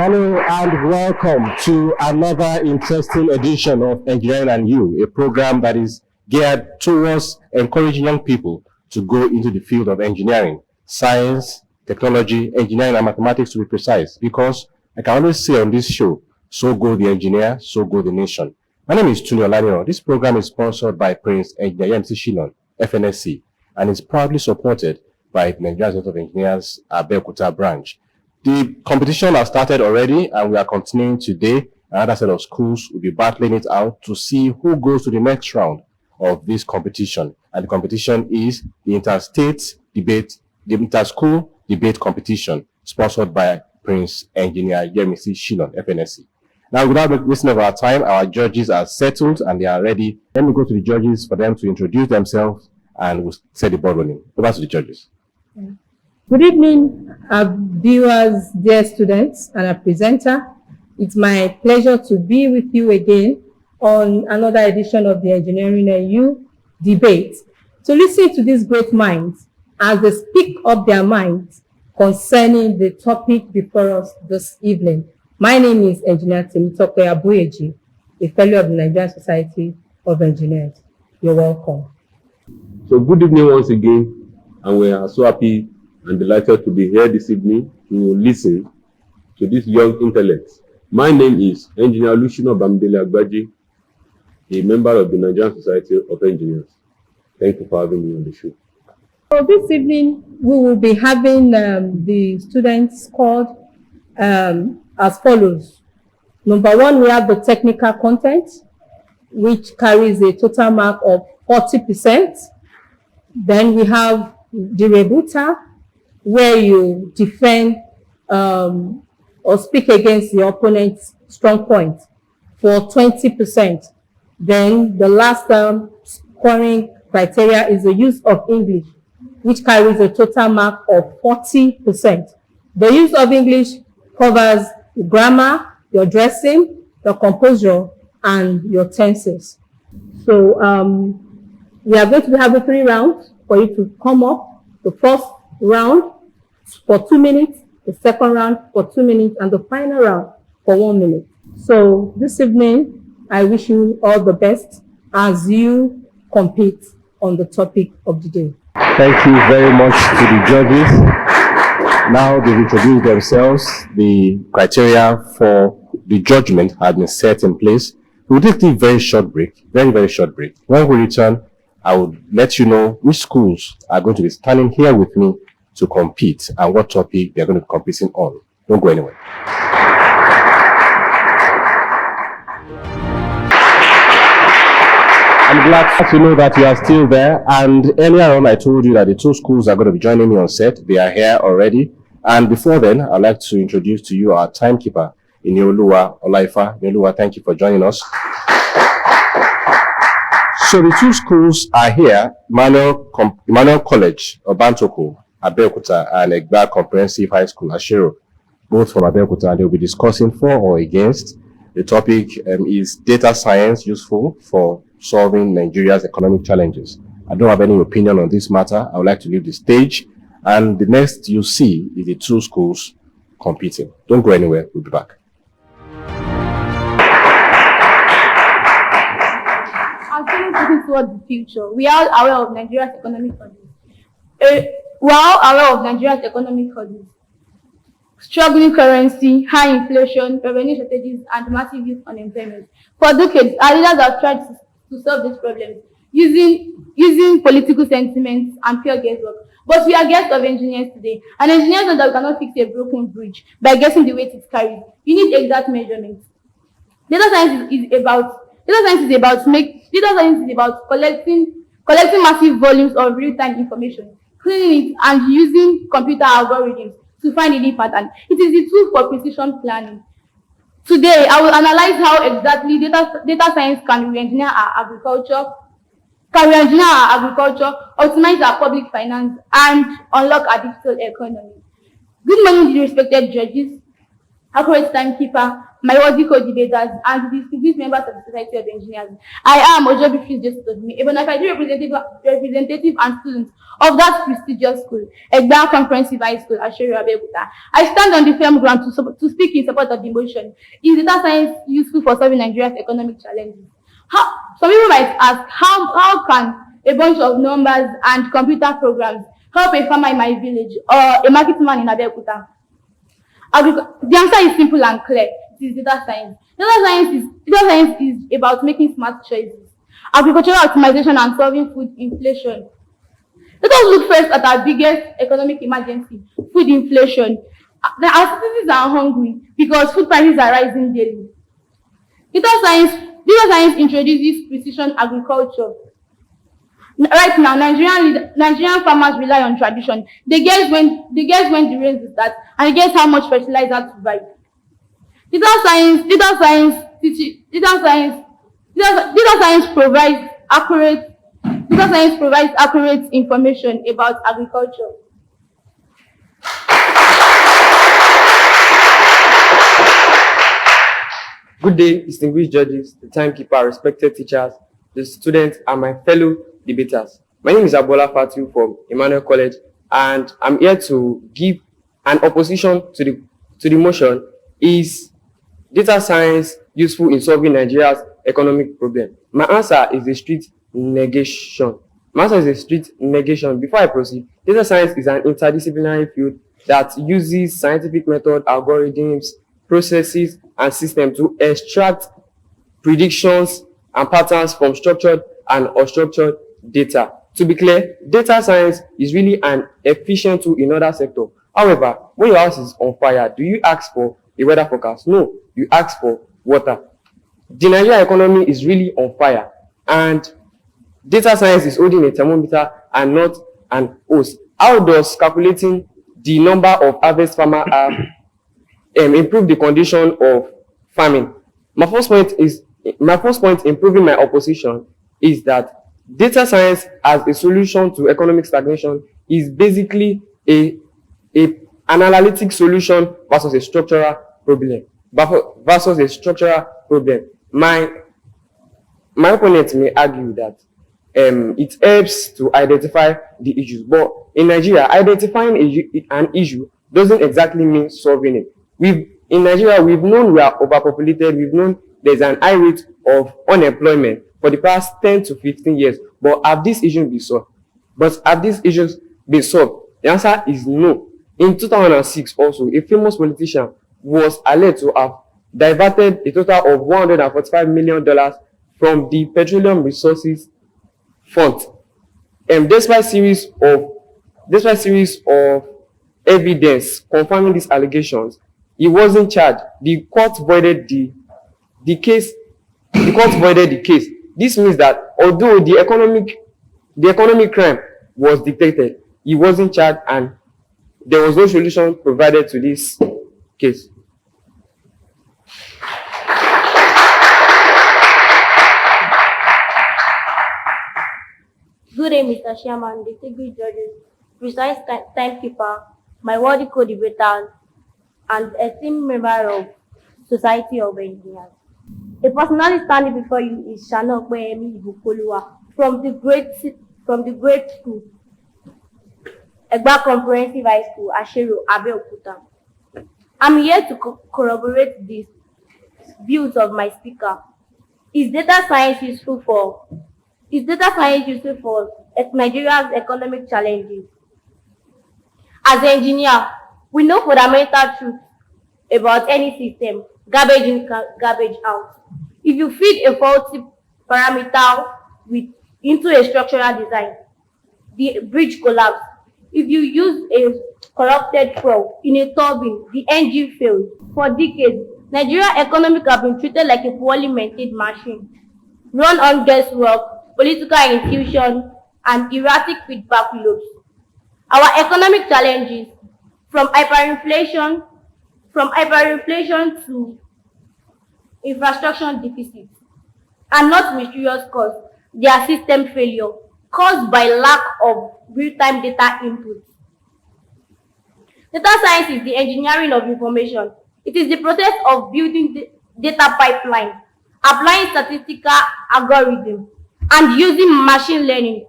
Hello and welcome to another interesting edition of Engineering and You, a program that is geared towards encouraging young people to go into the field of engineering, science, technology, engineering and mathematics to be precise, because I can always say on this show, so go the engineer, so go the nation. My name is Tunio Lanio. This program is sponsored by Prince Engineer MC Shillon, FNSC, and is proudly supported by the Nigerian Institute of Engineers Abeokuta branch. The competition has started already, and we are continuing today. Another set of schools will be battling it out to see who goes to the next round of this competition. And the competition is the Inter-School Debate Competition, sponsored by Prince Engineer Yemisi Shillon, FNSC. Now, without wasting of our time, our judges are settled and they are ready. Let me go to the judges for them to introduce themselves, and we'll set the ball rolling. Over to the judges. Good evening, viewers, dear students, and a presenter. It's my pleasure to be with you again on another edition of the Engineering and You debate, to listen to these great minds as they speak up their minds concerning the topic before us this evening. My name is Engineer Temitope Abuyeji, a fellow of the Nigerian Society of Engineers. You're welcome. So good evening once again, and we are so happy and delighted to be here this evening to listen to these young intellects. My name is Engineer Lushino Bamdele Agbaji, a member of the Nigerian Society of Engineers. Thank you for having me on the show. So this evening, we will be having the students scored as follows. Number one, we have the technical content, which carries a total mark of 40%. Then we have the rebuttal, where you defend or speak against the opponent's strong point for 20%. Then the last scoring criteria is the use of English, which carries a total mark of 40%. The use of English covers the grammar, your dressing, your composure, and your tenses. So we are going to have 3 rounds for you to come up. The first round for 2 minutes, the second round for 2 minutes, and the final round for 1 minute. So this evening, I wish you all the best as you compete on the topic of the day. Thank you very much to the judges. Now they've introduced themselves. The criteria for the judgment have been set in place. We'll take a very short break, very short break. When we return, I will let you know which schools are going to be standing here with me to compete and what topic they're going to be competing on. Don't go anywhere. I'm glad to know that you are still there. And earlier on, I told you that the 2 schools are going to be joining me on set. They are here already. And before then, I'd like to introduce to you our timekeeper, Ineoluwa Olaifa. Ineoluwa, thank you for joining us. So the 2 schools are here, Emmanuel College, Obantoko, Abeokuta, and Egba Comprehensive High School, Ashero, both from Abeokuta, and they'll be discussing for or against. The topic is data science useful for solving Nigeria's economic challenges. I don't have any opinion on this matter. I would like to leave the stage, and the next you see is the 2 schools competing. Don't go anywhere. We'll be back. Looking towards the future, we are aware of Nigeria's economic causes. Struggling currency, high inflation, revenue shortages, and massive youth unemployment. For decades, our leaders have tried to solve these problems using political sentiments and pure guesswork. But we are guests of engineers today, and engineers know that we cannot fix a broken bridge by guessing the weight it carries. You need exact measurements. Data science is about collecting massive volumes of real-time information, cleaning it, and using computer algorithms to find any pattern. It is the tool for precision planning. Today, I will analyze how exactly data science can re-engineer our agriculture, optimize our public finance, and unlock our digital economy. Good morning, respected judges. accurate timekeeper, my worthy co-debaters, and the distinguished members of the Society of Engineers. I am Ojobi a bona fide representative and student of that prestigious school, Egba Comprehensive High School, Asheru Abeokuta. I stand on the firm ground to speak in support of the motion. Is data science useful for solving Nigeria's economic challenges? Some people might ask, how can a bunch of numbers and computer programs help a farmer in my village or a market man in Abeokuta? The answer is simple and clear. It is data science. Data science is about making smart choices, agricultural optimization, and solving food inflation. Let us look first at our biggest economic emergency, food inflation. Our citizens are hungry because food prices are rising daily. Data science introduces precision agriculture. Right now, Nigerian farmers rely on tradition. They guess when the rains will start, and they guess how much fertilizer to buy. Data science provides accurate information about agriculture. Good day, distinguished judges, the timekeeper, respected teachers, the students, and my fellow debaters. My name is Abola Fatu from Emmanuel College, and I'm here to give an opposition to the motion. Is data science useful in solving Nigeria's economic problem? My answer is a strict negation. Before I proceed, data science is an interdisciplinary field that uses scientific method, algorithms, processes, and systems to extract predictions and patterns from structured and unstructured data. To be clear, data science is really an efficient tool in other sectors. However, when your house is on fire, do you ask for a weather forecast? No, you ask for water. The Nigerian economy is really on fire, and data science is holding a thermometer and not an hose. How does calculating the number of harvest farmers improve the condition of farming? My first point in proving my opposition is that data science as a solution to economic stagnation is basically an analytic solution versus a structural problem. My opponent may argue that it helps to identify the issues, but in Nigeria, identifying an issue doesn't exactly mean solving it. In Nigeria, we've known we are overpopulated. We've known there's an high rate of unemployment for the past 10 to 15 years. But have these issues been solved? The answer is no. In 2006 also, a famous politician was alleged to have diverted a total of $145 million from the Petroleum Resources Fund. Despite series of evidence confirming these allegations, he wasn't charged. The court voided the case. This means that although the economic crime was detected, he wasn't charged, and there was no solution provided to this case. Good day, Mr. Chairman, distinguished judges, precise timekeeper, my worthy co-debater, and esteemed member of Society of Engineers. A personality standing before you is Shana Okpeyemi Ibukoluwa from the great school, Egba Comprehensive High School, Asheru Abeokuta. I'm here to corroborate the views of my speaker. Is data science useful for Nigeria's economic challenges? As an engineer, we know fundamental truths about any system: garbage in, garbage out. If you feed a faulty parameter into a structural design, the bridge collapses. If you use a corrupted fuel in a turbine, the engine fails. For decades, Nigerian economy has been treated like a poorly maintained machine, run on guesswork, political intuition, and erratic feedback loops. Our economic challenges, from hyperinflation to infrastructure deficits, are not mysterious cause. They are system failure caused by lack of real-time data input. Data science is the engineering of information. It is the process of building the data pipeline, applying statistical algorithm, and using machine learning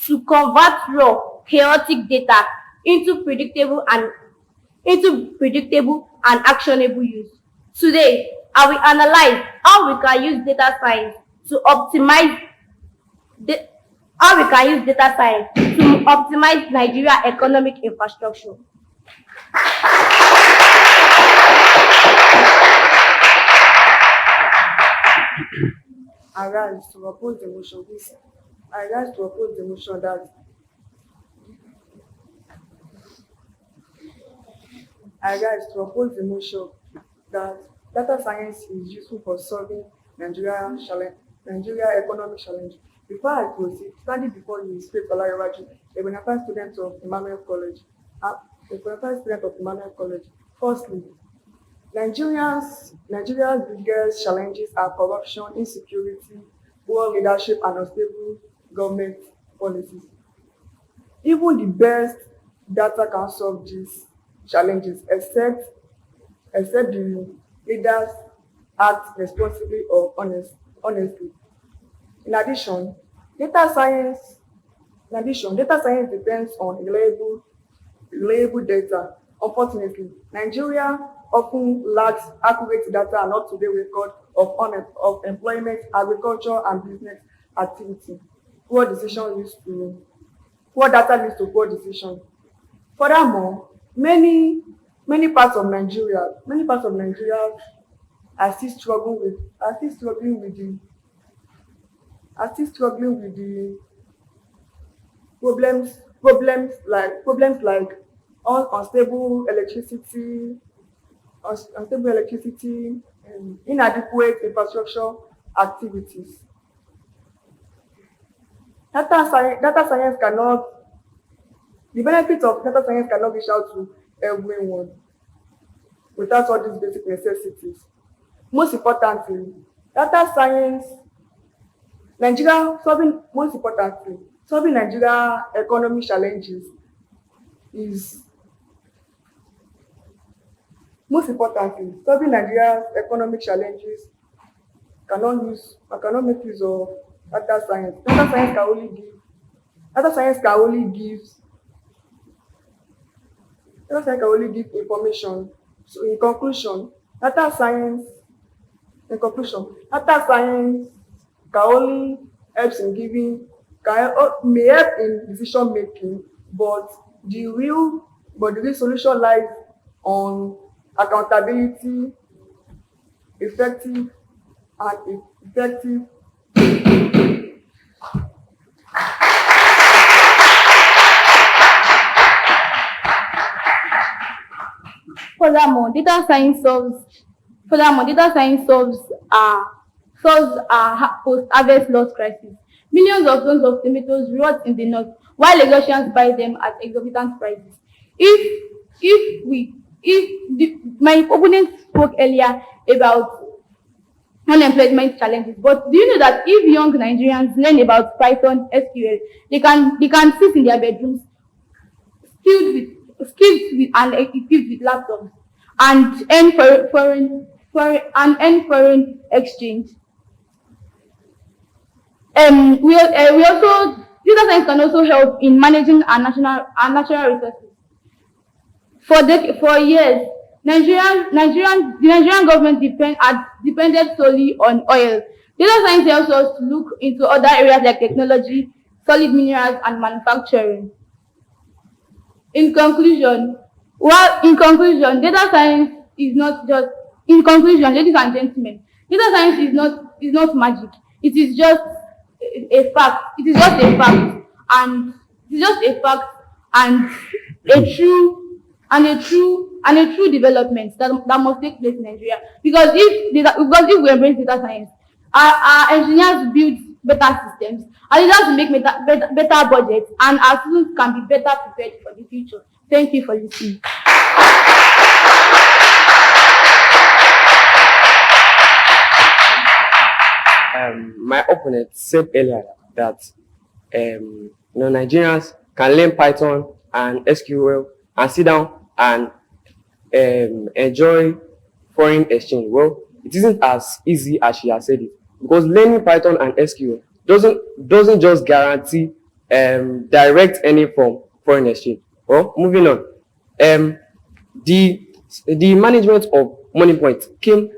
to convert raw, chaotic data into predictable and actionable use. Today, I will analyze how we can use data science to optimize Nigeria economic infrastructure. I rise to oppose the motion, please. I rise to oppose the motion that data science is useful for solving Nigeria economic challenge. Before I proceed, standing before you is Faith Olarewaju, a bona fide student of Emmanuel College. Firstly, Nigeria's biggest challenges are corruption, insecurity, poor leadership, and unstable government policies. Even the best data can solve these challenges, except the leaders act responsibly or honestly. In addition, data science depends on reliable data. Unfortunately, Nigeria often lacks accurate data and up-to-date record of employment, agriculture, and business activity. Poor data leads to poor decision. Furthermore, many parts of Nigeria are still struggling with the problems like unstable electricity, inadequate infrastructure activities. The benefits of data science cannot reach out to everyone without all these basic necessities. Most importantly, solving Nigeria economic challenges cannot make use of data science. Data science can only give information. So in conclusion, data science can only may help in decision making, but the real solution lies on accountability, effective. Furthermore, data science solves post-harvest loss crisis. Millions of tons of tomatoes rot in the north, while Lagosians buy them at exorbitant prices. My opponent spoke earlier about unemployment challenges, but do you know that if young Nigerians learn about Python, SQL, they can sit in their bedrooms skilled and equipped with laptops and earn foreign exchange. Data science can also help in managing our natural resources. For years, the Nigerian government depended solely on oil. Data science helps us to look into other areas like technology, solid minerals, and manufacturing. In conclusion, data science is not just. In conclusion, ladies and gentlemen, data science is not magic. It is just a fact. It is just a fact, and a true development that must take place in Nigeria. Because if we embrace data science, our engineers build better systems, our leaders will make better budgets, and our students can be better prepared for the future. Thank you for listening. My opponent said earlier that Nigerians can learn Python and SQL and sit down and enjoy foreign exchange? Well, it isn't as easy as she has said it, because learning Python and SQL doesn't just guarantee direct earning from foreign exchange. Well, moving on. The management of Money Point came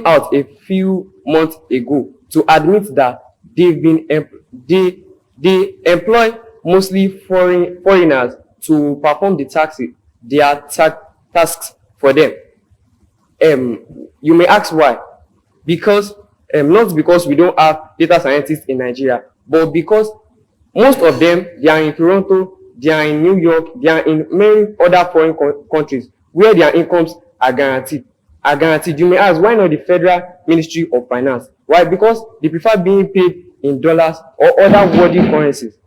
out a few months ago to admit that they employ mostly foreigners to perform their tasks for them. You may ask why. Because not because we don't have data scientists in Nigeria, but because most of them, they are in Toronto, they are in New York, they are in many other foreign countries where their incomes are guaranteed. You may ask, why not the Federal Ministry of Finance? Why? Because they prefer being paid in dollars or other worldly currencies,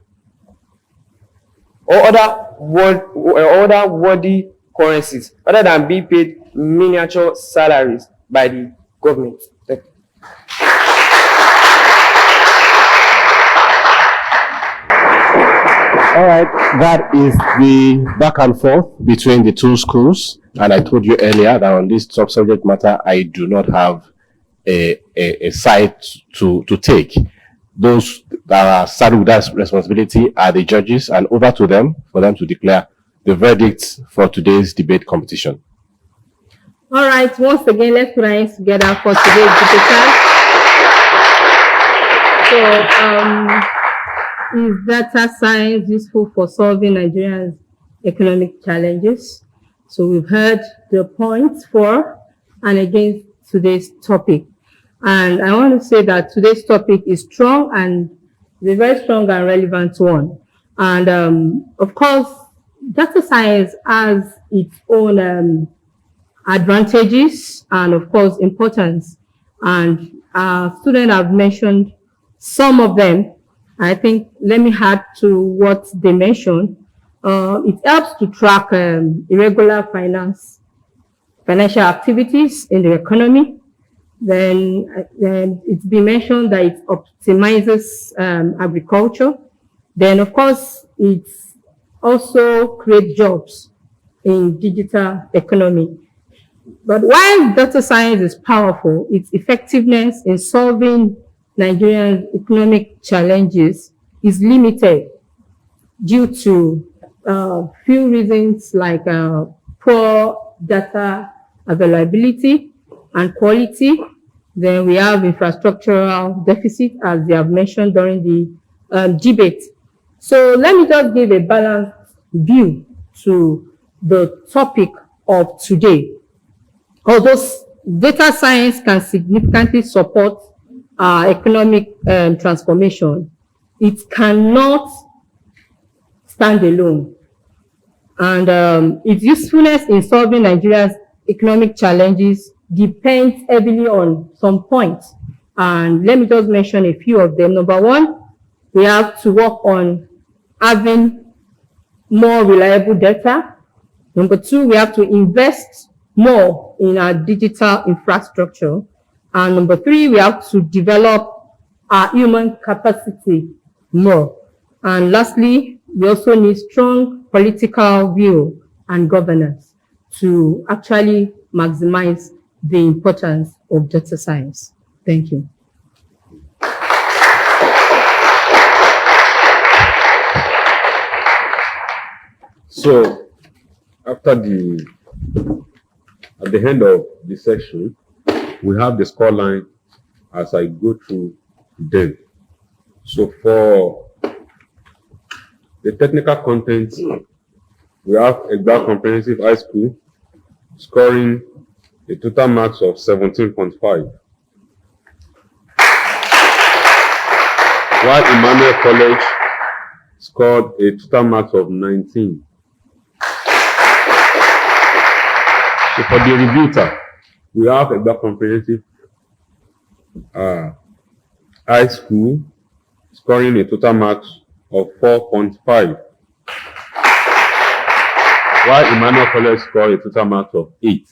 or other worldly currencies, rather than being paid miniature salaries by the government. Thank you. All right, that is the back and forth between the two schools. And I told you earlier that on this subject matter, I do not have a side to take. Those that are saddled with that responsibility are the judges, and over to them for them to declare the verdicts for today's debate competition. All right, once again, let's put our hands together for today's debate. So, is data science useful for solving Nigeria's economic challenges? So we've heard the points for and against today's topic. And I want to say that today's topic is strong, and it's a very strong and relevant one. And of course, data science has its own advantages and of course importance. And students have mentioned some of them. I think let me add to what they mentioned. It helps to track irregular financial activities in the economy. Then it's been mentioned that it optimizes agriculture. Then, of course, it also creates jobs in digital economy. But while data science is powerful, its effectiveness in solving Nigerian economic challenges is limited due to few reasons like poor data availability and quality. Then we have infrastructural deficit, as they have mentioned during the debate. So let me just give a balanced view to the topic of today. Although data science can significantly support economic transformation, it cannot stand alone. And its usefulness in solving Nigeria's economic challenges depends heavily on some points. And let me just mention a few of them. Number one, we have to work on having more reliable data. Number two, we have to invest more in our digital infrastructure. And number three, we have to develop our human capacity more. And lastly, we also need strong political will and governance to actually maximize the importance of data science. Thank you. So, at the end of the section, we have the scoreline as I go through them. So for the technical content, we have Egba Comprehensive High School scoring a total marks of 17.5. While Emmanuel College scored a total marks of 19. So for the rebuter, we have Egba Comprehensive High School scoring a total marks of 4.5. While Emmanuel College scored a total marks of 8.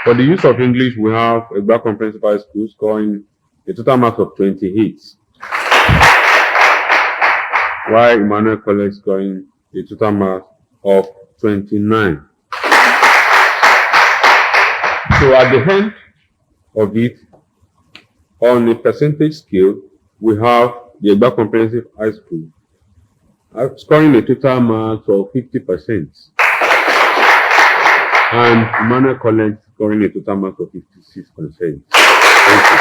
For the use of English, we have Egba Comprehensive High School scoring a total marks of 28. While Emmanuel College scoring a total marks of 29. So at the end of it, on a percentage scale, we have the Egba Comprehensive High School scoring a total marks of 50%, and Emmanuel College scoring a total mark of 56%. Thank you.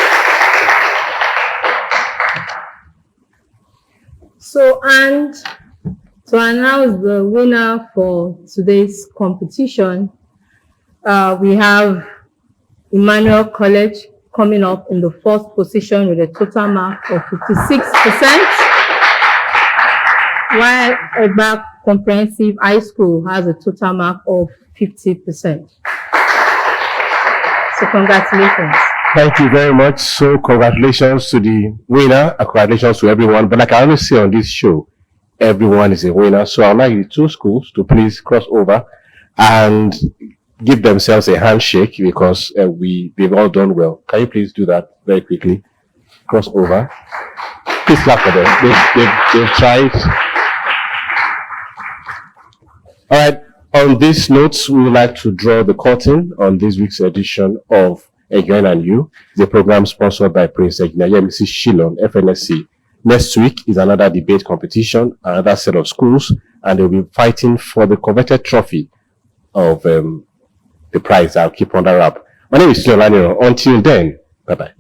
So, and to announce the winner for today's competition, we have Emmanuel College coming up in the first position with a total mark of 56%, while Egba Comprehensive High School has a total mark of 50%. So congratulations. Thank you very much. So congratulations to the winner, and congratulations to everyone. But like I always say on this show, everyone is a winner. So I'd like the two schools to please cross over and give themselves a handshake, because they've all done well. Can you please do that very quickly? Cross over. Please clap for them. They've tried. All right. On this note, we would like to draw the curtain on this week's edition of Again and You, the program sponsored by Prince Engineer Mrs. Shillon, FNSC. Next week is another debate competition, another set of schools, and they'll be fighting for the coveted trophy of the prize. I'll keep on the wrap. My name is Shillon. Until then, bye-bye.